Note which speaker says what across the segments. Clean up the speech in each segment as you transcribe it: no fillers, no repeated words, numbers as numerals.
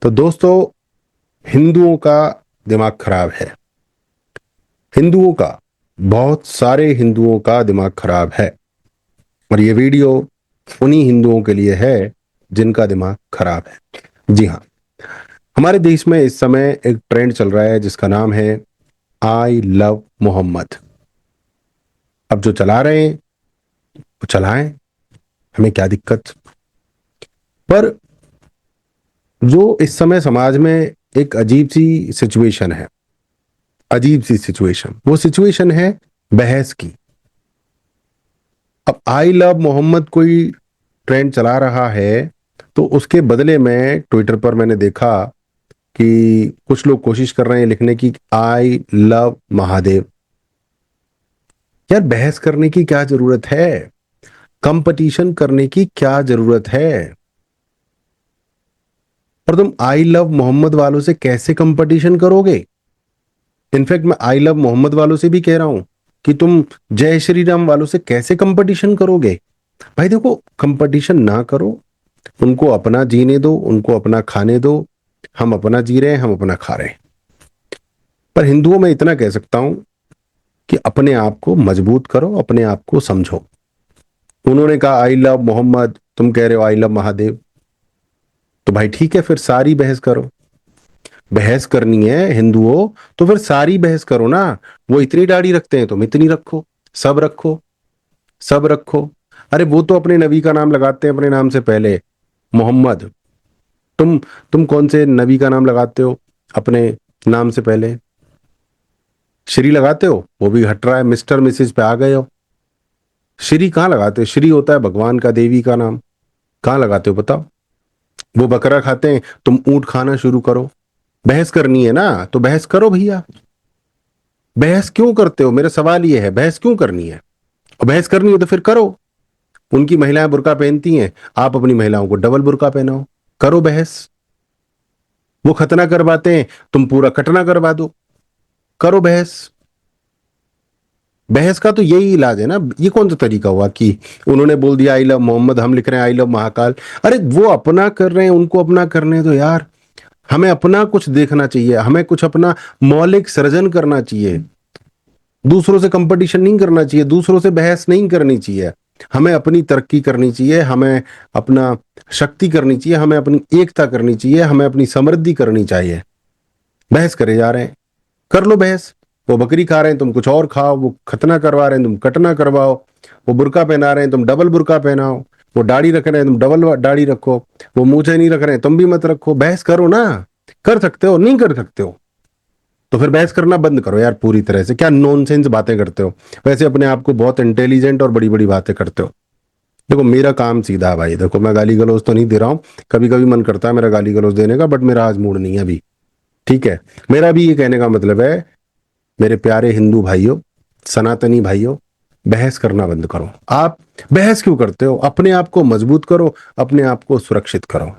Speaker 1: तो दोस्तों, हिंदुओं का दिमाग खराब है। हिंदुओं का, बहुत सारे हिंदुओं का दिमाग खराब है। और ये वीडियो उन्हीं हिंदुओं के लिए है जिनका दिमाग खराब है। जी हाँ, हमारे देश में इस समय एक ट्रेंड चल रहा है जिसका नाम है आई लव मोहम्मद। अब जो चला रहे हैं वो चलाएं, हमें क्या दिक्कत। पर जो इस समय समाज में एक अजीब सी सिचुएशन है, अजीब सी सिचुएशन, वो सिचुएशन है बहस की। अब आई लव मोहम्मद कोई ट्रेंड चला रहा है, तो उसके बदले में ट्विटर पर मैंने देखा कि कुछ लोग कोशिश कर रहे हैं लिखने की आई लव महादेव। यार, बहस करने की क्या जरूरत है? कंपटीशन करने की क्या जरूरत है? और तुम आई लव मोहम्मद वालों से कैसे कंपटीशन करोगे? इनफैक्ट मैं आई लव मोहम्मद वालों से भी कह रहा हूं कि तुम जय श्री राम वालों से कैसे कंपटीशन करोगे? भाई देखो, कंपटीशन ना करो, उनको अपना जीने दो, उनको अपना खाने दो। हम अपना जी रहे हैं, हम अपना खा रहे हैं। पर हिंदुओं में इतना कह सकता हूं कि अपने आप को मजबूत करो, अपने आप को समझो। उन्होंने कहा आई लव मोहम्मद, तुम कह रहे हो आई लव महादेव। तो भाई ठीक है, फिर सारी बहस करो। बहस करनी है हिंदुओं, तो फिर सारी बहस करो ना। वो इतनी दाढ़ी रखते हैं, तुम इतनी रखो। सब रखो, सब रखो। अरे वो तो अपने नबी का नाम लगाते हैं अपने नाम से पहले, मोहम्मद। तुम तुम कौन से नबी का नाम लगाते हो अपने नाम से पहले? श्री लगाते हो, वो भी हट रहा है, मिस्टर मिसेज पे आ गए हो। श्री कहाँ लगाते हो? श्री होता है भगवान का, देवी का नाम। कहाँ लगाते हो बताओ? वो बकरा खाते हैं, तुम ऊंट खाना शुरू करो। बहस करनी है ना तो बहस करो भैया। बहस क्यों करते हो? मेरा सवाल ये है, बहस क्यों करनी है? और बहस करनी हो तो फिर करो। उनकी महिलाएं बुर्का पहनती हैं, आप अपनी महिलाओं को डबल बुर्का पहनाओ। करो बहस। वो खतना करवाते हैं, तुम पूरा कटना करवा दो। करो बहस। बहस का तो यही इलाज है ना। ये कौन सा तरीका हुआ कि उन्होंने बोल दिया आई लव मोहम्मद, हम लिख रहे हैं आई लव महाकाल। अरे वो अपना कर रहे हैं, उनको अपना करने दो यार। हमें अपना कुछ देखना चाहिए, हमें कुछ अपना मौलिक सृजन करना चाहिए। दूसरों से कंपटीशन नहीं करना चाहिए, दूसरों से बहस नहीं करनी चाहिए। हमें अपनी तरक्की करनी चाहिए, हमें अपना शक्ति करनी चाहिए, हमें अपनी एकता करनी चाहिए, हमें अपनी समृद्धि करनी चाहिए। बहस करे जा रहे हैं, कर लो बहस। वो बकरी खा रहे हैं, तुम कुछ और खाओ। वो खतना करवा रहे हैं, तुम कटना करवाओ। वो बुर्का पहना रहे हैं, तुम डबल बुर्का पहनाओ। वो दाढ़ी रख रहे हैं, तुम डबल दाढ़ी रखो। वो मूछें नहीं रख रहे हैं, तुम भी मत रखो। बहस करो ना। कर सकते हो? नहीं कर सकते हो तो फिर बहस करना बंद करो यार पूरी तरह से। क्या नॉनसेंस बातें करते हो? वैसे अपने आप को बहुत इंटेलिजेंट और बड़ी बड़ी बातें करते हो। देखो, मेरा काम सीधा है भाई। देखो, मैं गाली गलौज तो नहीं दे रहा हूँ। कभी कभी मन करता है मेरा गाली गलौज देने का, बट मेरा आज मूड नहीं है अभी। ठीक है। मेरा भी ये कहने का मतलब है, मेरे प्यारे हिंदू भाइयों, सनातनी भाइयों, बहस करना बंद करो। आप बहस क्यों करते हो? अपने आप को मजबूत करो, अपने आप को सुरक्षित करो।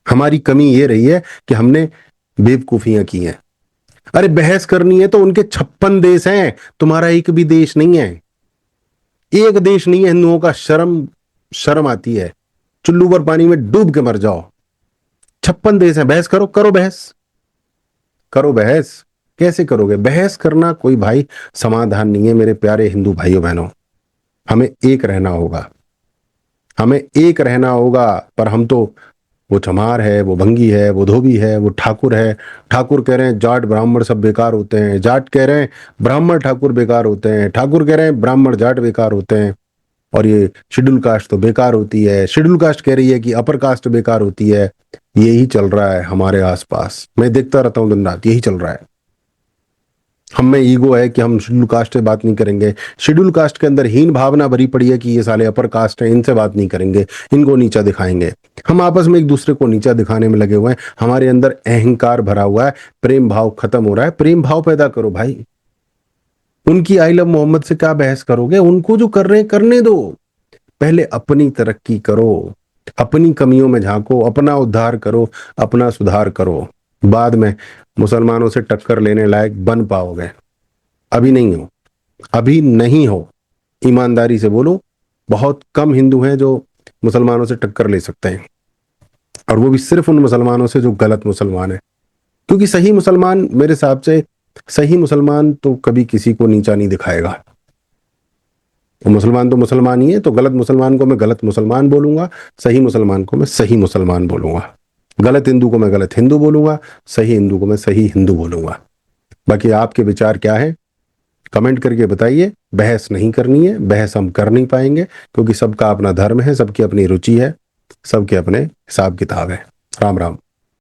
Speaker 1: हमारी कमी ये रही है कि हमने बेवकूफियां की हैं। अरे बहस करनी है तो उनके 56 देश हैं, तुम्हारा एक भी देश नहीं है। एक देश नहीं है हिंदुओं का। शर्म, शर्म आती है। चुल्लू पर पानी में डूब के मर जाओ। 56 देश हैं। बहस करो, करो बहस, करो बहस। कैसे करोगे? बहस करना कोई भाई समाधान नहीं है मेरे प्यारे हिंदू भाइयों बहनों। हमें एक रहना होगा, हमें एक रहना होगा। पर हम तो, वो चमार है, वो भंगी है, वो धोबी है, वो ठाकुर है। ठाकुर कह रहे हैं जाट ब्राह्मण सब बेकार होते हैं, जाट कह रहे हैं ब्राह्मण ठाकुर बेकार होते हैं, ठाकुर कह रहे हैं ब्राह्मण जाट बेकार होते हैं। और ये शेड्यूल कास्ट तो बेकार होती है, शेड्यूल कास्ट कह रही है कि अपर कास्ट बेकार होती है। यही चल रहा है हमारे आसपास, मैं देखता रहता हूँ दिन रात, यही चल रहा है। हम में ईगो है कि हम शेड्यूल कास्ट से बात नहीं करेंगे। शेड्यूल कास्ट के अंदर हीन भावना भरी पड़ी है कि ये साले अपर कास्ट हैं, इनसे बात नहीं करेंगे, इनको नीचा दिखाएंगे। हम आपस में एक दूसरे को नीचा दिखाने में लगे हुए हैं। हमारे अंदर अहंकार भरा हुआ है, प्रेम भाव खत्म हो रहा है। प्रेम भाव पैदा करो भाई। उनकी आई लव मोहम्मद से क्या बहस करोगे? उनको जो कर रहे हैं करने दो। पहले अपनी तरक्की करो, अपनी कमियों में झांको, अपना उद्धार करो, अपना सुधार करो। बाद में मुसलमानों से टक्कर लेने लायक बन पाओगे। अभी नहीं हो, अभी नहीं हो। ईमानदारी से बोलो, बहुत कम हिंदू हैं जो मुसलमानों से टक्कर ले सकते हैं। और वो भी सिर्फ उन मुसलमानों से जो गलत मुसलमान है। क्योंकि सही मुसलमान, मेरे हिसाब से सही मुसलमान तो कभी किसी को नीचा नहीं दिखाएगा। तो मुसलमान तो मुसलमान ही है, तो गलत मुसलमान को मैं गलत मुसलमान बोलूंगा, सही मुसलमान को मैं सही मुसलमान बोलूंगा। गलत हिंदू को मैं गलत हिंदू बोलूंगा, सही हिंदू को मैं सही हिंदू बोलूंगा। बाकी आपके विचार क्या है कमेंट करके बताइए। बहस नहीं करनी है, बहस हम कर नहीं पाएंगे, क्योंकि सबका अपना धर्म है, सबकी अपनी रुचि है, सबके अपने हिसाब किताब है। राम राम।